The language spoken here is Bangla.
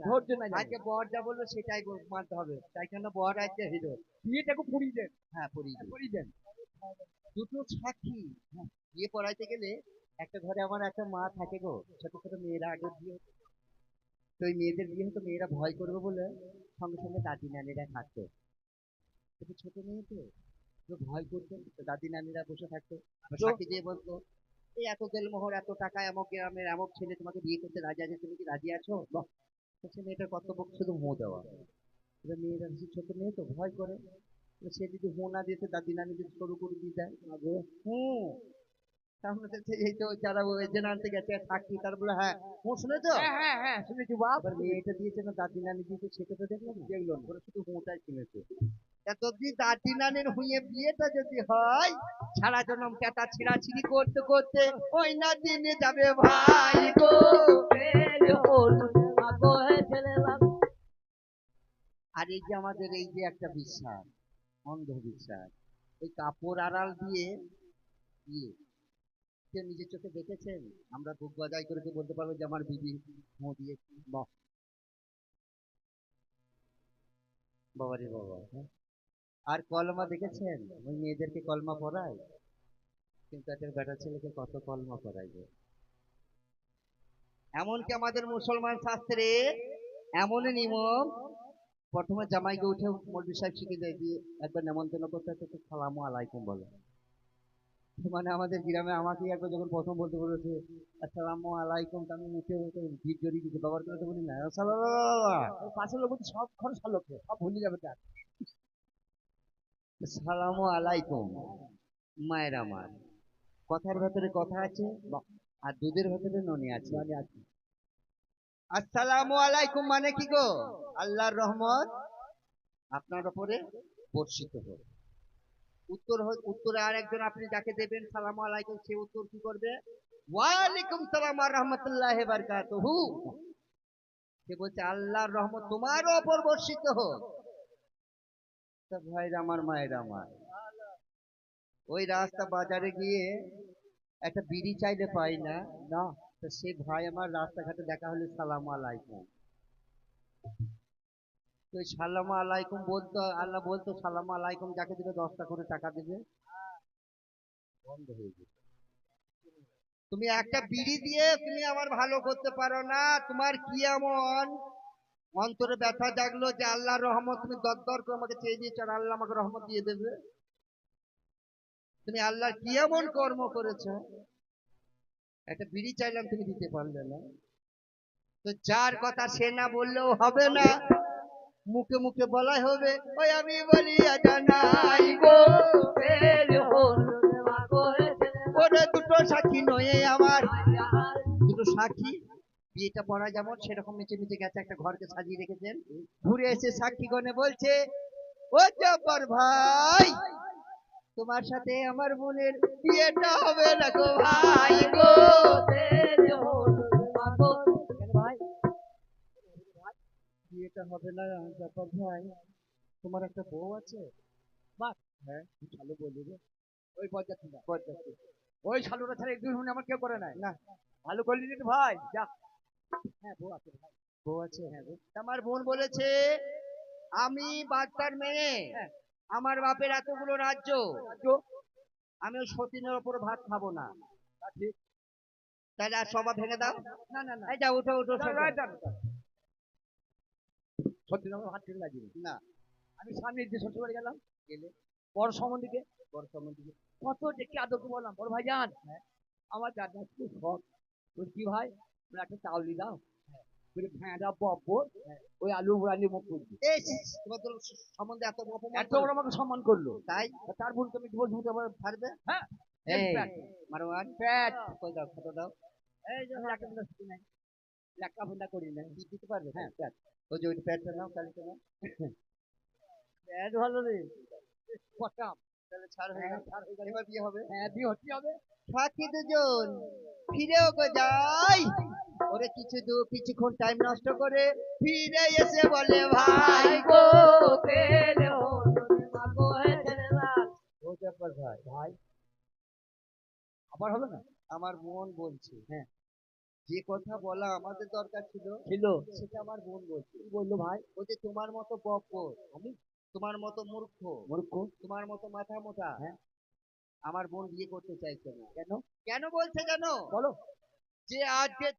ধৈর্য নাই আজকে বর যা বলবে সেটাই মানতে হবে, তাই কেন বর আজকে হিরো। বিয়েটাকে পুড়িয়ে দেন। হ্যাঁ পড়ি পুড়িয়ে দেন। দুটো সাক্ষী। হ্যাঁ, বিয়ে পড়াইতে গেলে একটা ঘরে আমার একটা মা থাকে গো, ছোট ছোট মেয়েরা আগে বিয়ে হতো। তো ওই মেয়েদের বিয়ে হতো, মেয়েরা ভয় করবে বলে সঙ্গে সঙ্গে দাদি নানিরা থাকতো। কিন্তু ছোট মেয়ে তো ভয় করতো, তো দাদি নানিরা বসে থাকতো, আবার সাক্ষী দিয়ে বলতো এই এত দেলমোহর এত টাকা এমক গ্রামের এমক ছেলে তোমাকে বিয়ে করতে রাজি আছে, তুমি কি রাজি আছো? বাহ! তো সে মেয়েটার কর্তব্য শুধু হো দেওয়া। এবার মেয়েরা ছোট মেয়ে তো ভয় করে, তো সে যদি হো না দিতে দাদি নানি যদি শুরু করে দিয়ে দেয় হুম, তাহলে তো এই তো যারা ওই জেনে আনতে গেছে সাক্ষী তার বলে হ্যাঁ হুঁ শুনেছো। হ্যাঁ হ্যাঁ হ্যাঁ শুনেছি বাপ। এবার মেয়েটা দিয়েছে না দাদি নানি দিয়েছে, সেটা তো দেখলো না, দেখলো না। ওরা শুধু হুঁটাই শুনেছে। তা যদি দাদি নানির হুঁয়ে বিয়েটা যদি হয়, সারা জনম ক্যাটা ছিঁড়াছিড়ি করতে করতে ওই না দিনে যাবে ভাই গো। আর এই যে আমাদের এই যে একটা বিশ্বাস, অন্ধবিশ্বাস, ওই কাপড় আড়াল দিয়ে বিয়ে, কেউ নিজের চোখে দেখেছেন? আমরা বুক বাজাই করে কেউ বলতে পারবো যে আমার বিবি মুখ দিয়েছি? বাবারে বাবা, হ্যাঁ। আর কলমা দেখেছেন? ওই মেয়েদেরকে কলমা পড়ায়, কিন্তু একটা বেটা ছেলেকে কত কলমা পড়াইবে। এমনকি আমাদের মুসলমান শাস্ত্রে এমন নিয়ম, প্রথমে জামাইকে উঠে মৌলভী সাহেব শিখে দেয় দিয়ে একবার নেমন্তন্ন করতে হচ্ছে সালামু আলাইকুম বলে। মানে আমাদের গ্রামে আমাকে একবার যখন প্রথম বলতে বলেছে আসসালামু আলাইকুম, আমি মুখে ভিড় জড়িয়ে দিতে বাবার করে তো বলি না পাশের লোক বলছে সব খরচ লোকে সব ভুলে যাবে তার। সালামু আলাইকুম। মায়ের আমার কথার ভেতরে কথা আছে, আর দুধের ভেতরে ননি আছে। আসসালামু আলাইকুম মানে কি গো? আল্লাহর রহমত আপনার উপরে বর্ষিত হোক। উত্তরে আর একজন আপনি যাকে দেবেন সালাম আলাইকুম, সে উত্তর কি করবে? ওয়ালাইকুম সালাম ওয়া রাহমাতুল্লাহি ওয়া বারাকাতুহু। সে বলছে আল্লাহর রহমত তোমার উপর বর্ষিত হোক। তা ভাইরা আমার মায়েরা আমার, ওই রাস্তা বাজারে গিয়ে একটা বিড়ি চাইলে পাই না, না, তো সে ভাই আমার রাস্তাঘাটে দেখা হলে সালাম আলাইকুম। তো ওই সালাম আলাইকুম বলতো, আল্লাহ বলতো সালাম আলাইকুম যাকে দিবে 10টা করে টাকা দিবে, বন্ধ হয়ে যেত। তুমি একটা বিড়ি দিয়ে তুমি আমার ভালো করতে পারো না, তোমার কি এমন অন্তরে ব্যথা জাগলো যে আল্লাহর রহমত তুমি দরদর করে আমাকে চেয়ে দিয়েছো আর আল্লাহ আমাকে রহমত দিয়ে দেবে? তুমি আল্লাহর কি এমন কর্ম করেছো? একটা বিড়ি চাইলাম তুমি দিতে পারলে না। তো যার কথা সে না বললেও হবে না, মুখে মুখে বলাই হবে। ওই আমি বলি জানাই গো ওরে দুটো সাক্ষী নয়ে আমার, দুটো সাক্ষী বিয়েটা পড়া যেমন সেরকম মিচে মিচে গেছে, একটা ঘরকে সাজিয়ে রেখেছেন। ঘুরে এসে সাক্ষী গণে বলছে ও জব্বার ভাই, তোমার সাথে আমার বোনের বিয়েটা হবে না গো ভাই গো। ভাই বিয়েটা হবে না জব্বার ভাই, তোমার একটা বউ আছে? বাস। হ্যাঁ ভালো বলি রে। ওই বরযাত্রী না, বরযাত্রী। ওই শালুরা ছাড়া একদিন শুনে আমার কেউ করে নাই। না ভালো করলি রে ভাই যা। হ্যাঁ বউ আছে ভাই। বউ আছে, হ্যাঁ গো। আমার বোন বলেছে আমি বাচ্চার মেয়ে, হ্যাঁ আমার বাপের এতগুলো রাজ্য, তো আমি ওই সতীনের ওপর ভাত খাবো না। তা ঠিক। তাহলে আর সভা ভেঙে দাও। না না না এই যাও উঠো উঠো সব যাও। সত্যি আমার হাত ঠিক লাগিনি। না আমি সামনে দিয়ে শ্বশুর বাড়ি গেলাম, গেলে বড় সম্বন্ধীকে বড় সম্বন্ধে কত ডেকে আদরকে বললাম বড় ভাই যান, আমার দাদা খুব শখ। বলি কি ভাই, বলে একটা চাউলি দাও। বলে ভেঁড়া বব্বর ওই আলু উড়ালি মুখ করবি। তোমার তো সম্বন্ধে এত অপমান এত করে। বড় আমাকে সম্মান করলো। তাই তা তার বোনকে আমি ডিভোর্স দিতে পারবে? হ্যাঁ এই প্যাট মারওয়ান প্যাট। কই দাও কত দাও? এই যে একটা ফোনটা শিখি নাই, লেখা ফোনটা করি নাই। কি দিতে পারবে? হ্যাঁ প্যাট। ওই যে ওই প্যাডটা নাও কালকে নাও। প্যাট ভালো রে, পটাম। তাহলে ছাড় হয়ে হ্যাঁ গেল, ছাড় হয়ে গেল। এবার বিয়ে হবে। হ্যাঁ বিয়ে হচ্ছে হবে। সাথী দুজন ফিরেও গো যাই, ওরে কিছুক্ষণ টাইম নষ্ট করে ফিরে এসে বলে ভাই গো তেলে মাগো হে তেলে লাল। ও জব্বার ভাই, ভাই আবার হবে না? আমার বোন বলছে হ্যাঁ যে কথা বলা আমাদের দরকার ছিল ছিল সেটা আমার বোন বলছে। কি বললো ভাই? বলছে তোমার মতো বব্বর, আমি তোমার মতো মূর্খ, মূর্খ? তোমার মতো মাথা মোটা হ্যাঁ, আমার বোন বিয়ে করতে চাইছে না। কেন? কেন বলছে জানো? বলো। যে আজকে